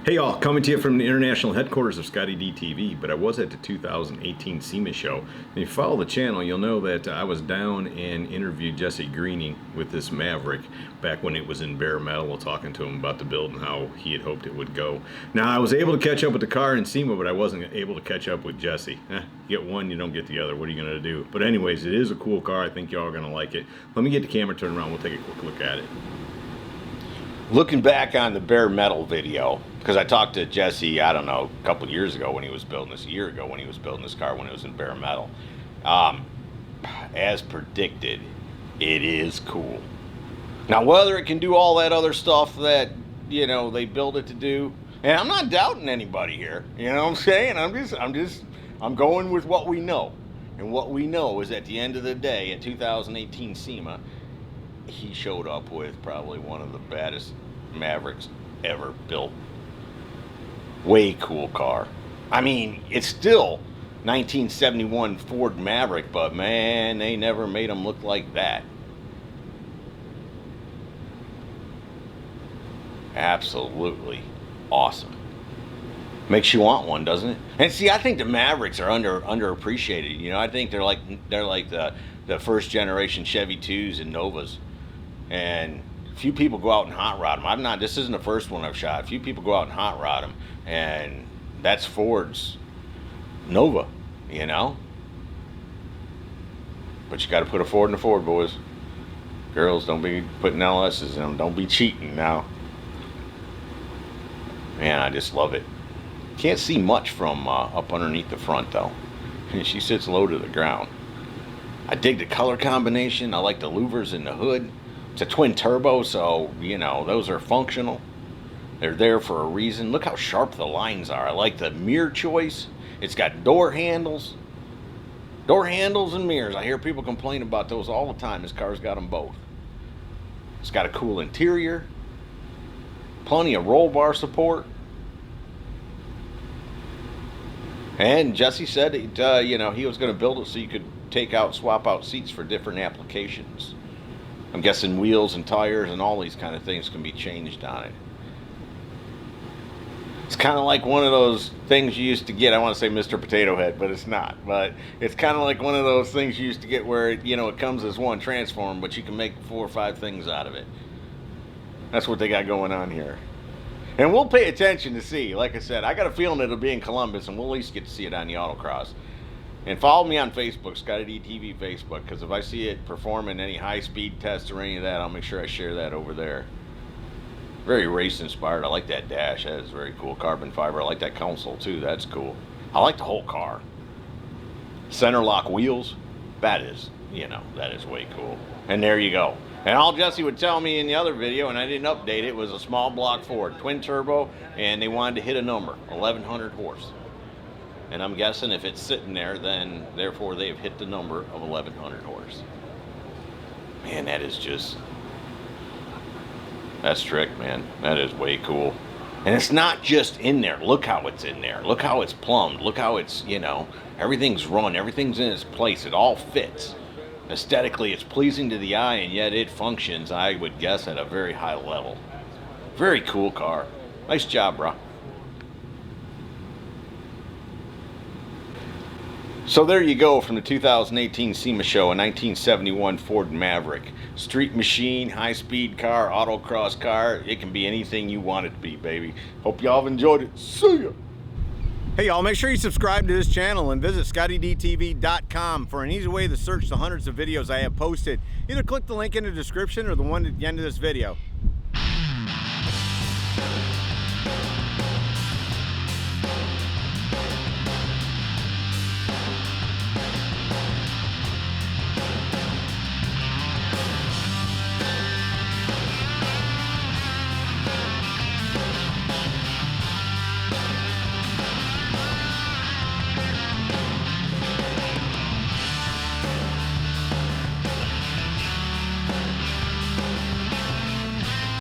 Hey y'all, coming to you from the international headquarters of ScottieDTV, but I was at the 2018 SEMA Show. And if you follow the channel, you'll know that I was down and interviewed Jesse Greening with this Maverick back when it was in bare metal, talking to him about the build and how he had hoped it would go. Now, I was able to catch up with the car in SEMA, but I wasn't able to catch up with Jesse. You get one, you don't get the other. What are you going to do? But anyways, it is a cool car. I think y'all are going to like it. Let me get the camera turned around. We'll take a quick look at it. Looking back on the bare metal video, because I talked to Jesse, I don't know, a couple years ago when he was building this, a year ago when he was building this car when it was in bare metal. As predicted, it is cool. Now, whether it can do all that other stuff that, you know, they build it to do, and I'm not doubting anybody here, you know what I'm saying? I'm going with what we know. And what we know is at the end of the day, at 2018 SEMA, he showed up with probably one of the baddest Mavericks ever built. Way cool car. I mean, it's still 1971 Ford Maverick, but man, they never made them look like that. Absolutely awesome. Makes you want one, doesn't it? And see, I think the Mavericks are underappreciated. You know, I think they're like the first generation Chevy 2s and Novas. And few people go out and hot rod them. This isn't the first one I've shot. Few people go out and hot rod them, and that's Ford's Nova, you know. But you got to put a Ford in a Ford, boys. Girls, don't be putting LS's in them. Don't be cheating now. Man, I just love it. Can't see much from up underneath the front though. She sits low to the ground. I dig the color combination. I like the louvers in the hood. It's a twin turbo, so, you know, those are functional. They're there for a reason. Look how sharp the lines are. I like the mirror choice. It's got door handles. Door handles and mirrors. I hear people complain about those all the time. This car's got them both. It's got a cool interior. Plenty of roll bar support. And Jesse said, you know, he was going to build it so you could swap out seats for different applications. I'm guessing wheels and tires and all these kind of things can be changed on it. It's kind of like one of those things you used to get. I want to say Mr. Potato Head, but it's not. But it's kind of like one of those things you used to get where, you know, it comes as one transform, but you can make 4 or 5 things out of it. That's what they got going on here. And we'll pay attention to see. Like I said, I got a feeling it'll be in Columbus, and we'll at least get to see it on the autocross. And follow me on Facebook, ScottieDTV Facebook, because if I see it performing any high-speed tests or any of that, I'll make sure I share that over there. Very race-inspired. I like that dash. That is very cool. Carbon fiber. I like that console, too. That's cool. I like the whole car. Center lock wheels. That is, you know, that is way cool. And there you go. And all Jesse would tell me in the other video, and I didn't update it, was a small block Ford, twin turbo, and they wanted to hit a number, 1,100 horse. And I'm guessing if it's sitting there, then therefore they've hit the number of 1,100 horse. Man, that is just, that's trick, man. That is way cool. And it's not just in there. Look how it's in there. Look how it's plumbed. Look how it's, you know, everything's run. Everything's in its place. It all fits. Aesthetically, it's pleasing to the eye, and yet it functions, I would guess, at a very high level. Very cool car. Nice job, bro. So there you go from the 2018 SEMA Show, a 1971 Ford Maverick. Street machine, high-speed car, autocross car. It can be anything you want it to be, baby. Hope y'all have enjoyed it. See ya! Hey y'all, make sure you subscribe to this channel and visit ScottieDTV.com for an easy way to search the hundreds of videos I have posted. Either click the link in the description or the one at the end of this video.